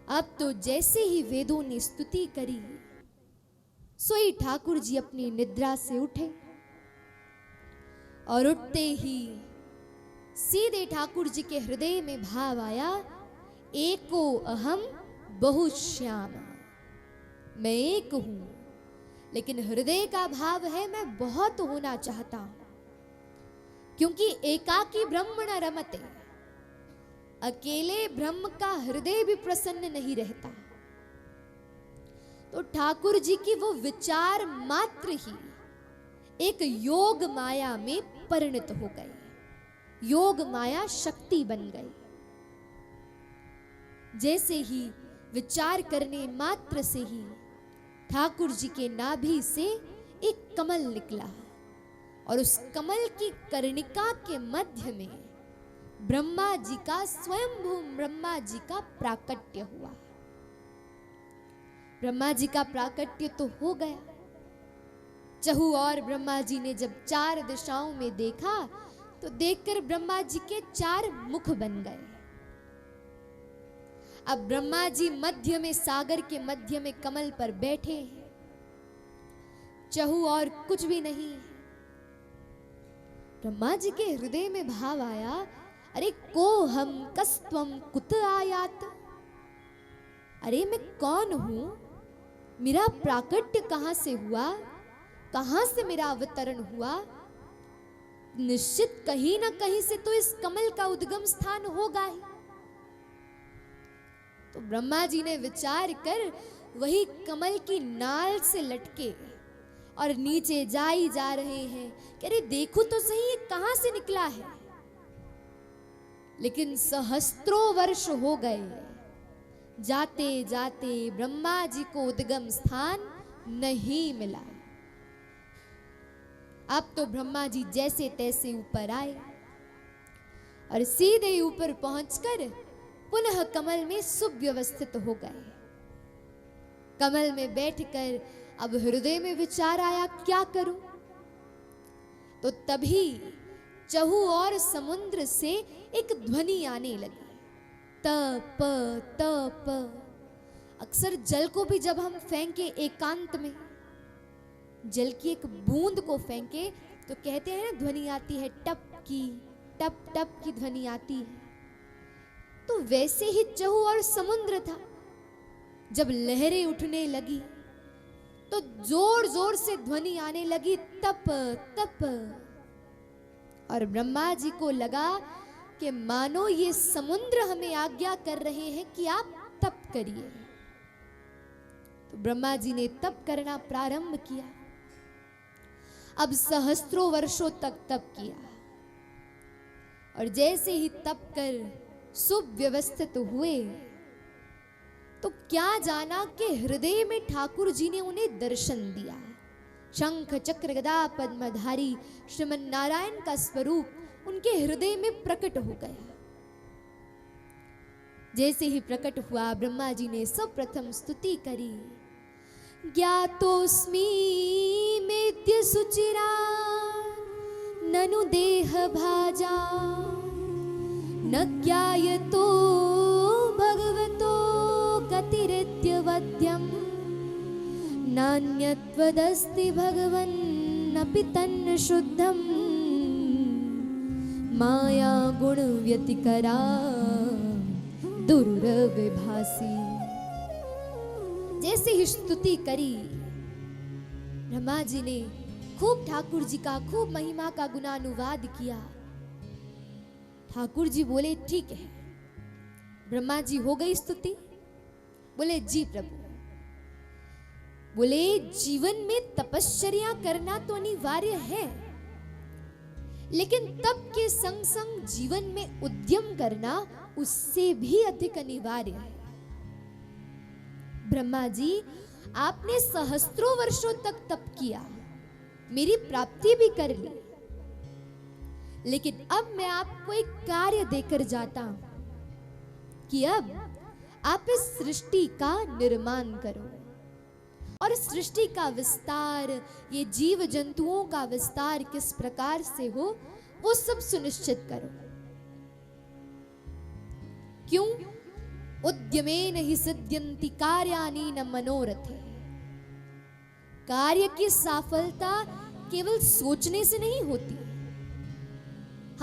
अब तो जैसे ही वेदों ने स्तुति करी, सोई ठाकुर जी अपनी निद्रा से उठे और उठते ही सीधे ठाकुर जी के हृदय में भाव आया, एको अहम बहुश्याम, मैं एक हूं, लेकिन हृदय का भाव है मैं बहुत होना चाहता हूं, क्योंकि एकाकी ब्रह्म न रमते, अकेले ब्रह्म का हृदय भी प्रसन्न नहीं रहता। तो ठाकुर जी की वो विचार मात्र ही एक योग माया में परिणत हो गए, योग माया शक्ति बन गई। जैसे ही विचार करने मात्र से ही ठाकुर जी के नाभि से एक कमल निकला और उस कमल की कर्णिका के मध्य में ब्रह्मा जी का स्वयंभू ब्रह्मा जी का प्राकट्य हुआ। ब्रह्मा जी का प्राकट्य तो हो गया। चहु और ब्रह्मा जी ने जब चार दिशाओं में देखा तो देखकर ब्रह्मा जी के चार मुख बन गए। अब ब्रह्मा जी मध्य में, सागर के मध्य में कमल पर बैठे हैं, चहु और कुछ भी नहीं है। ब्रह्मा जी के हृदय में भाव आया, अरे को हम कस्त्वम कुत आयात, अरे मैं कौन हूं, मेरा प्राकट्य कहां से हुआ, कहां से मेरा अवतरण हुआ। निश्चित कहीं ना कहीं से तो इस कमल का उद्गम स्थान होगा ही। तो ब्रह्मा जी ने विचार कर वही कमल की नाल से लटके और नीचे जा ही जा रहे हैं कि अरे देखो तो सही ये कहां से निकला है। लेकिन सहस्त्रों वर्ष हो गए, जाते जाते ब्रह्मा जी को उद्गम स्थान नहीं मिला। अब तो ब्रह्मा जी जैसे तैसे ऊपर आए और सीधे ऊपर पहुंचकर पुनः कमल में सुव्यवस्थित हो गए। कमल में बैठकर अब हृदय में विचार आया, क्या करूं। तो तभी चहु और समुद्र से एक ध्वनि आने लगी, तप तप। अक्सर जल को भी जब हम फेंके एकांत में, जल की एक बूंद को फेंके तो कहते हैं ना ध्वनि आती है, टप की, टप टप की ध्वनि आती है। तो वैसे ही चहु और समुद्र था। जब लहरें उठने लगी तो जोर जोर से ध्वनि आने लगी, तप तप। और ब्रह्मा जी को लगा कि मानो ये समुद्र हमें आज्ञा कर रहे हैं कि आप तप करिए। तो ब्रह्मा जी ने तप करना प्रारंभ किया। अब सहस्त्रों वर्षों तक तप किया और जैसे ही तप कर सुव्यवस्थित हुए तो क्या जाना कि हृदय में ठाकुर जी ने उन्हें दर्शन दिया। शंख चक्र गदा पद्मधारी श्रीमन नारायण का स्वरूप उनके हृदय में प्रकट हो गया। जैसे ही प्रकट हुआ ब्रह्मा जी ने सब प्रथम स्तुति करी, ज्ञातोस्मि मेद्य सुचिरा ननु देह भाजा न ज्ञायतो भगवतो गतिरित्यवद्यम् नान्यत्वदस्ति भगवन्नपि तन्न शुद्धम् माया गुण व्यतिकरा दुर्विभासी। जैसे ही स्तुति करी ब्रह्मा जी ने खूब ठाकुर जी का खूब महिमा का गुणानुवाद किया। ठाकुर जी बोले ठीक है। ब्रह्मा जी हो गई स्तुति? बोले जी प्रभु। बोले जीवन में तपश्चर्या करना तो अनिवार्य है, लेकिन तप के संग संग जीवन में उद्यम करना उससे भी अधिक अनिवार्य है। ब्रह्मा जी आपने सहस्त्रों वर्षों तक तप किया, मेरी प्राप्ति भी कर ली, लेकिन अब मैं आपको एक कार्य देकर जाता हूं कि अब आप इस सृष्टि का निर्माण करो और सृष्टि का विस्तार, ये जीव जंतुओं का विस्तार किस प्रकार से हो वो सब सुनिश्चित करो। क्यों? उद्यमेन हि सिद्ध्यन्ति कार्याणि न मनोरथे। कार्य की सफलता केवल सोचने से नहीं होती।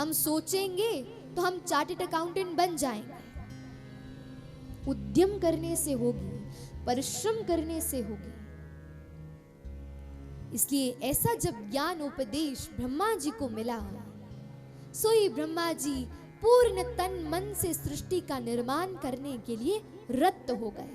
हम सोचेंगे तो हम चार्टर्ड अकाउंटेंट बन जाएंगे, उद्यम करने से होगी, परिश्रम करने से होगी। इसलिए ऐसा जब ज्ञान उपदेश ब्रह्मा जी को मिला, सोई ब्रह्मा जी पूर्ण तन मन से सृष्टि का निर्माण करने के लिए रत हो गए।